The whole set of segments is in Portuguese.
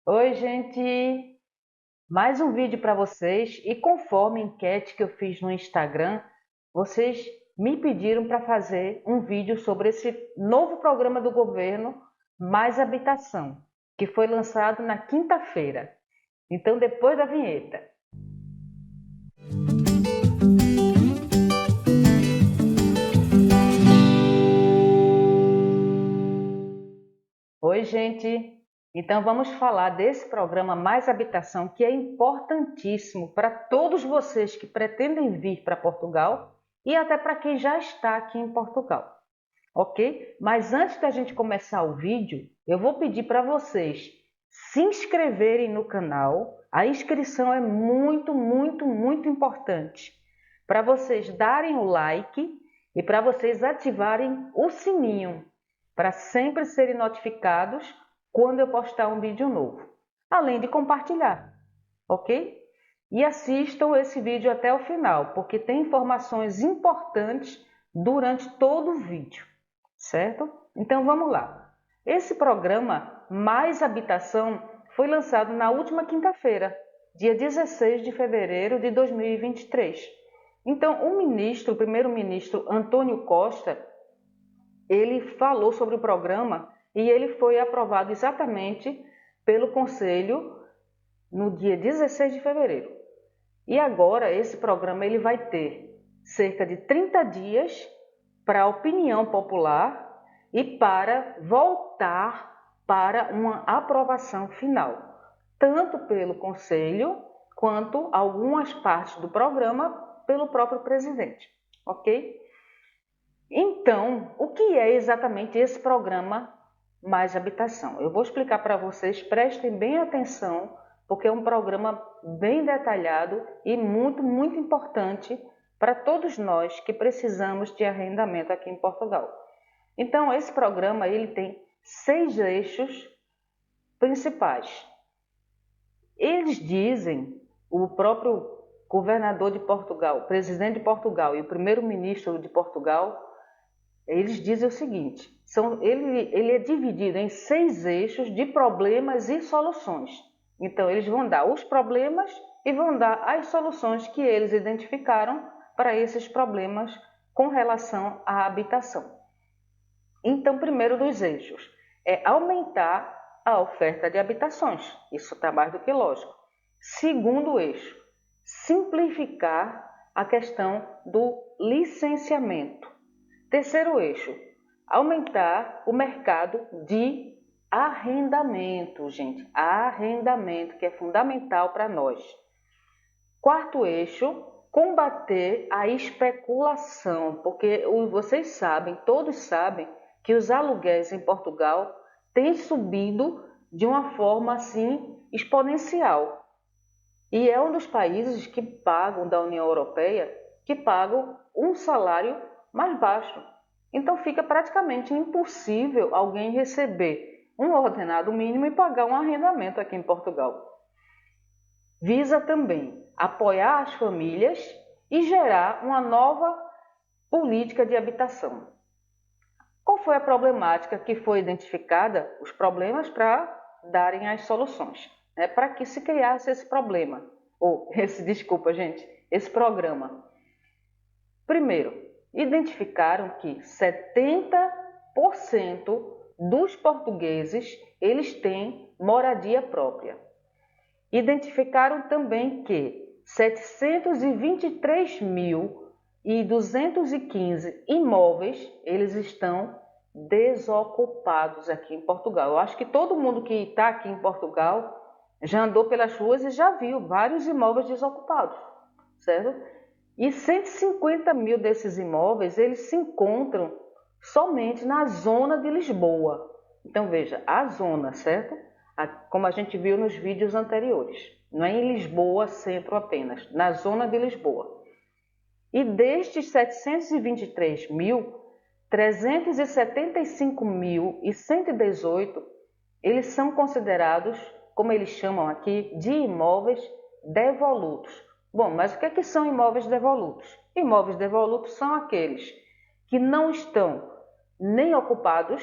Oi, gente! Mais um vídeo para vocês e conforme a enquete que eu fiz no Instagram, vocês me pediram para fazer um vídeo sobre esse novo programa do governo Mais Habitação, que foi lançado na quinta-feira. Então, depois da vinheta. Oi, gente! Então, vamos falar desse programa Mais Habitação, que é importantíssimo para todos vocês que pretendem vir para Portugal e até para quem já está aqui em Portugal. Ok? Mas antes da gente começar o vídeo, eu vou pedir para vocês se inscreverem no canal. A inscrição é muito importante para vocês darem o like e para vocês ativarem o sininho para sempre serem notificados quando eu postar um vídeo novo, além de compartilhar, ok? E assistam esse vídeo até o final, porque tem informações importantes durante todo o vídeo, certo? Então vamos lá. Esse programa Mais Habitação foi lançado na última quinta-feira, dia 16 de fevereiro de 2023. Então o primeiro-ministro Antônio Costa, ele falou sobre o programa e ele foi aprovado exatamente pelo Conselho no dia 16 de fevereiro. E agora esse programa ele vai ter cerca de 30 dias para a opinião popular e para voltar para uma aprovação final, tanto pelo Conselho quanto algumas partes do programa pelo próprio presidente, ok? Então, o que é exatamente esse programa Mais Habitação? Eu vou explicar para vocês, prestem bem atenção, porque é um programa bem detalhado e muito importante para todos nós que precisamos de arrendamento aqui em Portugal. Então, esse programa ele tem 6 eixos principais. Eles dizem, o próprio governador de Portugal, o presidente de Portugal e o primeiro-ministro de Portugal, eles dizem o seguinte, ele é dividido em 6 eixos de problemas e soluções. Então, eles vão dar os problemas e vão dar as soluções que eles identificaram para esses problemas com relação à habitação. Então, primeiro dos eixos é aumentar a oferta de habitações. Isso está mais do que lógico. Segundo eixo, simplificar a questão do licenciamento. Terceiro eixo, aumentar o mercado de arrendamento, gente. Arrendamento, que é fundamental para nós. Quarto eixo, combater a especulação, porque vocês sabem, todos sabem, que os aluguéis em Portugal têm subido de uma forma assim exponencial. E é um dos países que pagam da União Europeia, que pagam um salário mais baixo. Então fica praticamente impossível alguém receber um ordenado mínimo e pagar um arrendamento aqui em Portugal. Visa também apoiar as famílias e gerar uma nova política de habitação. Qual foi a problemática que foi identificada? Os problemas para darem as soluções, né? Para que se criasse esse problema, esse programa. Primeiro, identificaram que 70% dos portugueses eles têm moradia própria. Identificaram também que 723.215 imóveis eles estão desocupados aqui em Portugal. Eu acho que todo mundo que está aqui em Portugal já andou pelas ruas e já viu vários imóveis desocupados, certo? E 150 mil desses imóveis eles se encontram somente na zona de Lisboa. Então veja, a zona, certo? Como a gente viu nos vídeos anteriores. Não é em Lisboa centro apenas, na zona de Lisboa. E destes 723 mil, 375.118, eles são considerados, como eles chamam aqui, de imóveis devolutos. Bom, mas o que é que são imóveis devolutos? Imóveis devolutos são aqueles que não estão nem ocupados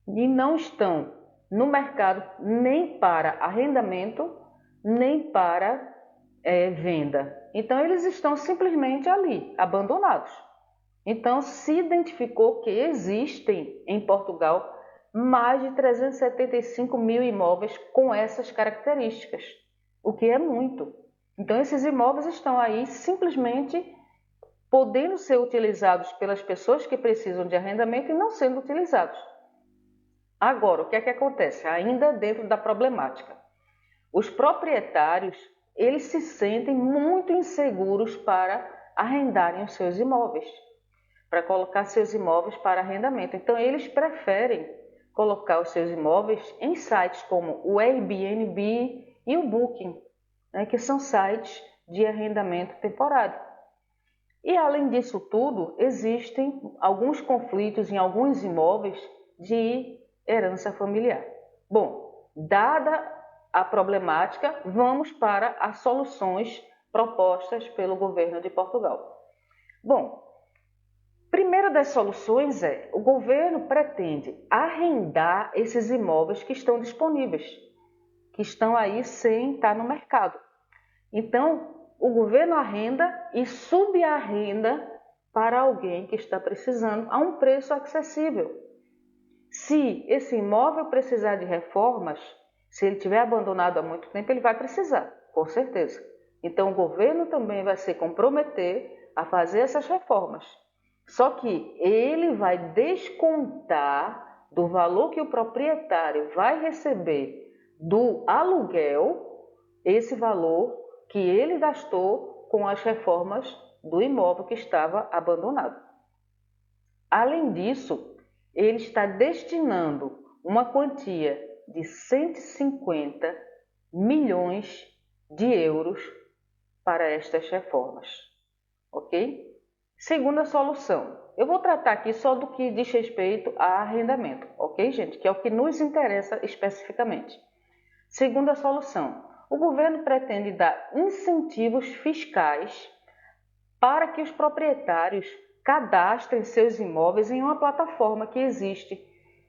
e não estão no mercado nem para arrendamento, nem para venda. Então, eles estão simplesmente ali, abandonados. Então, se identificou que existem em Portugal mais de 375 mil imóveis com essas características, o que é muito. Então, esses imóveis estão aí simplesmente podendo ser utilizados pelas pessoas que precisam de arrendamento e não sendo utilizados. Agora, o que é que acontece? Ainda dentro da problemática. Os proprietários, eles se sentem muito inseguros para arrendarem os seus imóveis, para colocar seus imóveis para arrendamento. Então, eles preferem colocar os seus imóveis em sites como o Airbnb e o Booking, que são sites de arrendamento temporário. E, além disso tudo, existem alguns conflitos em alguns imóveis de herança familiar. Bom, dada a problemática, vamos para as soluções propostas pelo governo de Portugal. Bom, primeira das soluções é: o governo pretende arrendar esses imóveis que estão disponíveis, que estão aí sem estar no mercado. Então, o governo arrenda e subarrenda para alguém que está precisando a um preço acessível. Se esse imóvel precisar de reformas, se ele estiver abandonado há muito tempo, ele vai precisar, com certeza. Então, o governo também vai se comprometer a fazer essas reformas. Só que ele vai descontar do valor que o proprietário vai receber do aluguel, esse valor que ele gastou com as reformas do imóvel que estava abandonado. Além disso, ele está destinando uma quantia de 150 milhões de euros para estas reformas, ok? Segunda solução, eu vou tratar aqui só do que diz respeito a arrendamento, ok, gente? Que é o que nos interessa especificamente. Segunda solução, o governo pretende dar incentivos fiscais para que os proprietários cadastrem seus imóveis em uma plataforma que existe.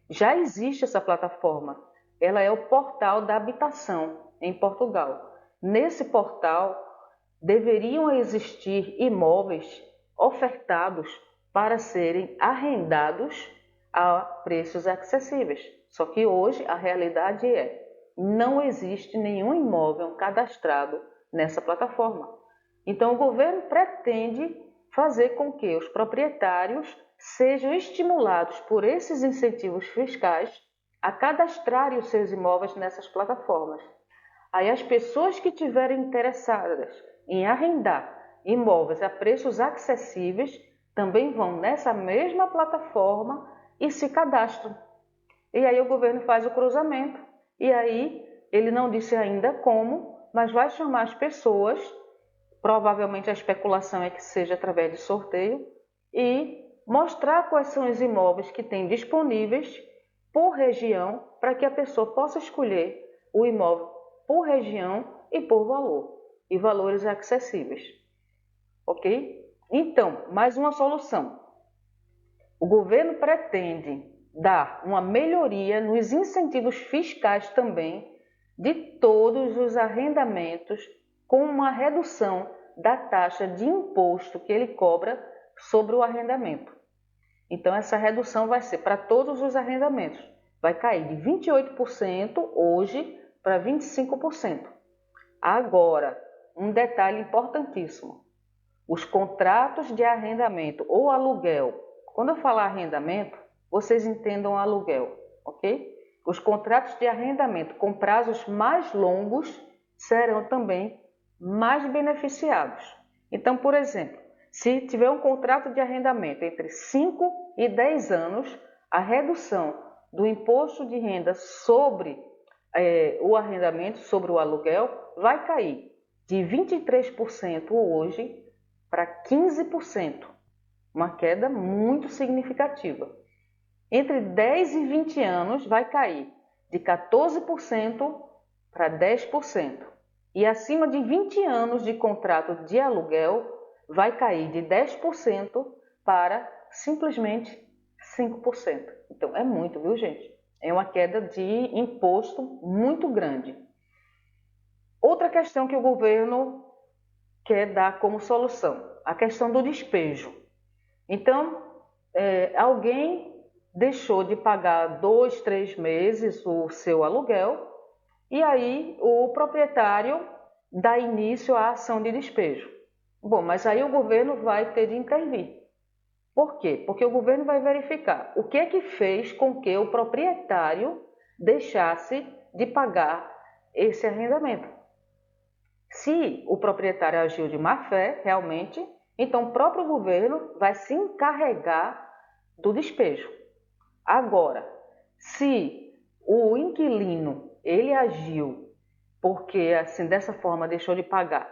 Já existe essa plataforma. Ela é o Portal da Habitação em Portugal. Nesse portal deveriam existir imóveis ofertados para serem arrendados a preços acessíveis. Só que hoje a realidade é: não existe nenhum imóvel cadastrado nessa plataforma. Então, o governo pretende fazer com que os proprietários sejam estimulados por esses incentivos fiscais a cadastrarem os seus imóveis nessas plataformas. Aí, as pessoas que estiverem interessadas em arrendar imóveis a preços acessíveis também vão nessa mesma plataforma e se cadastram. E aí o governo faz o cruzamento. E aí ele não disse ainda como, mas vai chamar as pessoas, provavelmente a especulação é que seja através de sorteio, e mostrar quais são os imóveis que tem disponíveis por região, para que a pessoa possa escolher o imóvel por região e por valor, e valores acessíveis. Ok? Então, mais uma solução. O governo pretende dar uma melhoria nos incentivos fiscais também de todos os arrendamentos, com uma redução da taxa de imposto que ele cobra sobre o arrendamento. Então, essa redução vai ser para todos os arrendamentos. Vai cair de 28% hoje para 25%. Agora, um detalhe importantíssimo. Os contratos de arrendamento ou aluguel. Quando eu falar arrendamento, vocês entendam aluguel, ok? Os contratos de arrendamento com prazos mais longos serão também mais beneficiados. Então, por exemplo, se tiver um contrato de arrendamento entre 5 e 10 anos, a redução do imposto de renda sobre o arrendamento, sobre o aluguel, vai cair de 23% hoje para 15%, uma queda muito significativa. Entre 10 e 20 anos vai cair de 14% para 10%. E acima de 20 anos de contrato de aluguel vai cair de 10% para simplesmente 5%. Então é muito, viu, gente? É uma queda de imposto muito grande. Outra questão que o governo quer dar como solução, a questão do despejo. Então, alguém deixou de pagar 2, 3 meses o seu aluguel e aí o proprietário dá início à ação de despejo. Bom, mas aí o governo vai ter de intervir. Por quê? Porque o governo vai verificar o que é que fez com que o proprietário deixasse de pagar esse arrendamento. Se o proprietário agiu de má fé, realmente, então o próprio governo vai se encarregar do despejo. Agora, se o inquilino ele agiu porque assim dessa forma deixou de pagar,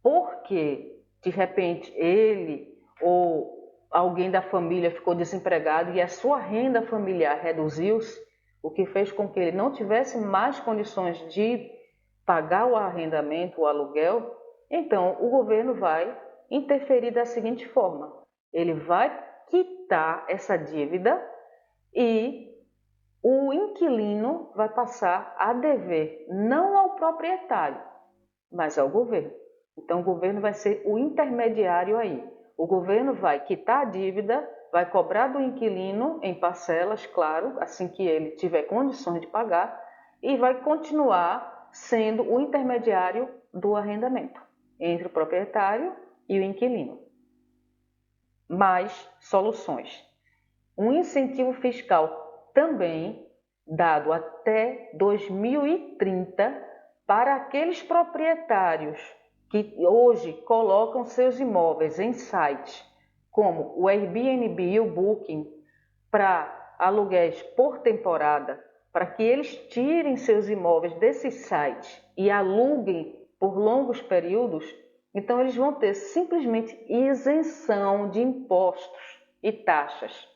porque de repente ele ou alguém da família ficou desempregado e a sua renda familiar reduziu-se, o que fez com que ele não tivesse mais condições de pagar o arrendamento, o aluguel, então o governo vai interferir da seguinte forma: ele vai quitar essa dívida e o inquilino vai passar a dever não ao proprietário, mas ao governo. Então o governo vai ser o intermediário aí. O governo vai quitar a dívida, vai cobrar do inquilino em parcelas, claro, assim que ele tiver condições de pagar, e vai continuar sendo o intermediário do arrendamento entre o proprietário e o inquilino. Mais soluções. Um incentivo fiscal também dado até 2030 para aqueles proprietários que hoje colocam seus imóveis em sites como o Airbnb e o Booking para aluguéis por temporada, para que eles tirem seus imóveis desses sites e aluguem por longos períodos, então eles vão ter simplesmente isenção de impostos e taxas.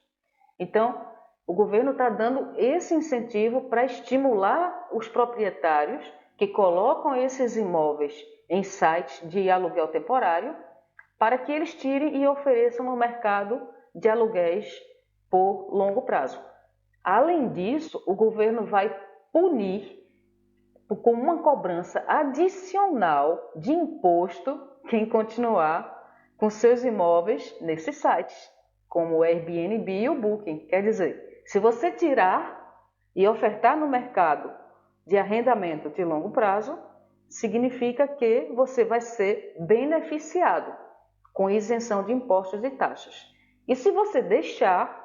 Então, o governo está dando esse incentivo para estimular os proprietários que colocam esses imóveis em sites de aluguel temporário para que eles tirem e ofereçam no mercado de aluguéis por longo prazo. Além disso, o governo vai punir com uma cobrança adicional de imposto quem continuar com seus imóveis nesses sites, como o Airbnb e o Booking. Quer dizer, se você tirar e ofertar no mercado de arrendamento de longo prazo, significa que você vai ser beneficiado com isenção de impostos e taxas. E se você deixar,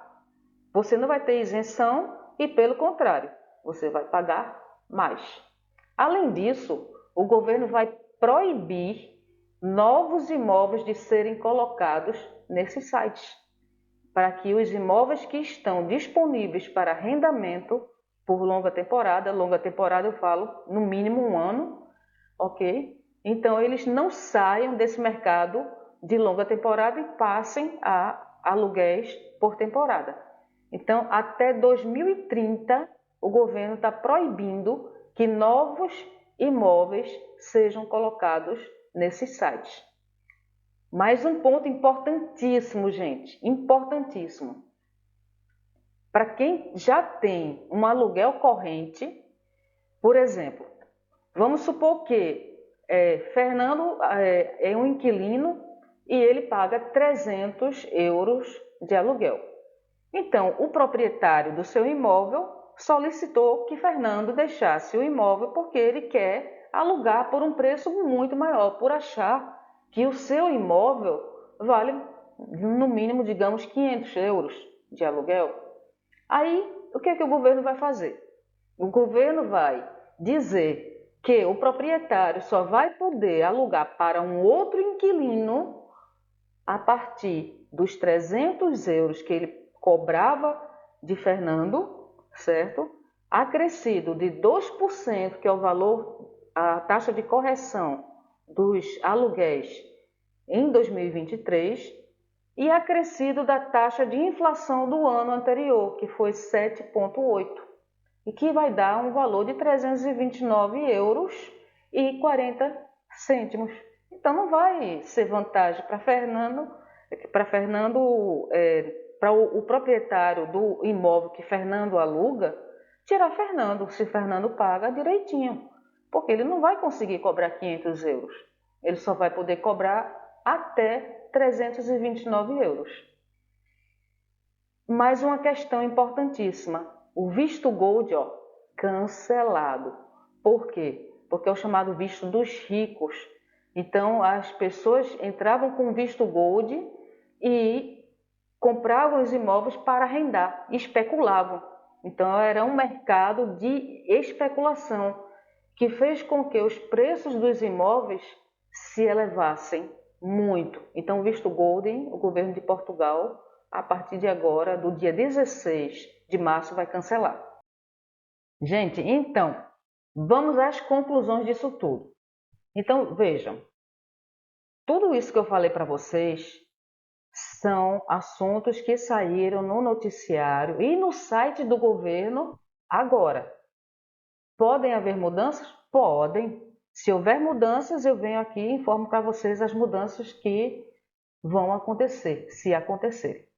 você não vai ter isenção e, pelo contrário, você vai pagar mais. Além disso, o governo vai proibir novos imóveis de serem colocados nesses sites, para que os imóveis que estão disponíveis para arrendamento por longa temporada eu falo no mínimo 1 ano, ok? Então eles não saiam desse mercado de longa temporada e passem a aluguéis por temporada. Então, até 2030, o governo está proibindo que novos imóveis sejam colocados nesses sites. Mais um ponto importantíssimo, gente, importantíssimo. Para quem já tem um aluguel corrente, por exemplo, vamos supor que Fernando é um inquilino e ele paga 300 euros de aluguel. Então, o proprietário do seu imóvel solicitou que Fernando deixasse o imóvel porque ele quer alugar por um preço muito maior, por achar que o seu imóvel vale, no mínimo, digamos, 500 euros de aluguel. Aí, o que é que o governo vai fazer? O governo vai dizer que o proprietário só vai poder alugar para um outro inquilino a partir dos 300 euros que ele cobrava de Fernando, certo? Acrescido de 2%, que é o valor, a taxa de correção dos aluguéis em 2023, e acrescido da taxa de inflação do ano anterior, que foi 7,8%, e que vai dar um valor de 329 euros e 40 cêntimos. Então não vai ser vantagem para Fernando, para o proprietário do imóvel que Fernando aluga, tirar Fernando, se Fernando paga direitinho, porque ele não vai conseguir cobrar 500 euros. Ele só vai poder cobrar até 329 euros. Mais uma questão importantíssima, o visto Gold, cancelado. Por quê? Porque é o chamado visto dos ricos. Então, as pessoas entravam com visto Gold e compravam os imóveis para arrendar, especulavam. Então, era um mercado de especulação que fez com que os preços dos imóveis se elevassem muito. Então, o visto Golden, o governo de Portugal, a partir de agora, do dia 16 de março, vai cancelar. Gente, então, vamos às conclusões disso tudo. Então, vejam, tudo isso que eu falei para vocês são assuntos que saíram no noticiário e no site do governo agora. Podem haver mudanças? Podem. Se houver mudanças, eu venho aqui e informo para vocês as mudanças que vão acontecer, se acontecer.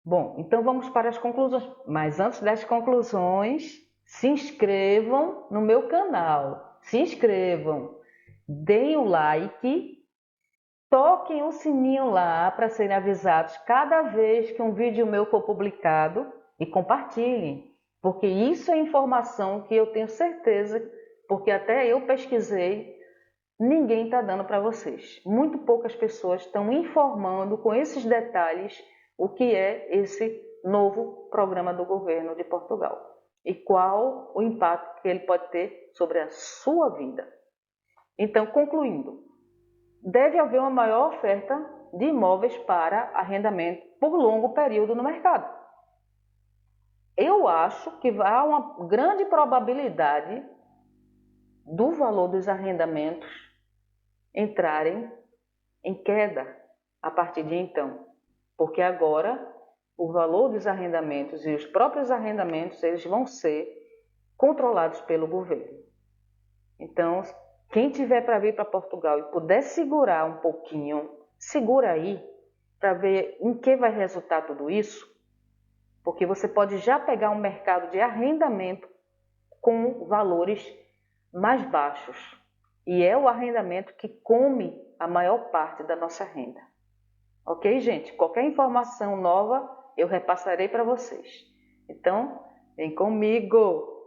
Bom, então vamos para as conclusões. Mas antes das conclusões, se inscrevam no meu canal. Se inscrevam, deem o like, toquem o sininho lá para serem avisados cada vez que um vídeo meu for publicado e compartilhem, porque isso é informação que eu tenho certeza, porque até eu pesquisei, ninguém está dando para vocês. Muito poucas pessoas estão informando com esses detalhes o que é esse novo programa do governo de Portugal e qual o impacto que ele pode ter sobre a sua vida. Então, concluindo, deve haver uma maior oferta de imóveis para arrendamento por longo período no mercado. Eu acho que há uma grande probabilidade do valor dos arrendamentos entrarem em queda a partir de então, porque agora o valor dos arrendamentos e os próprios arrendamentos eles vão ser controlados pelo governo. Então, quem tiver para vir para Portugal e puder segurar um pouquinho, segura aí para ver em que vai resultar tudo isso, porque você pode já pegar um mercado de arrendamento com valores mais baixos. E é o arrendamento que come a maior parte da nossa renda. Ok, gente? Qualquer informação nova eu repassarei para vocês. Então, vem comigo!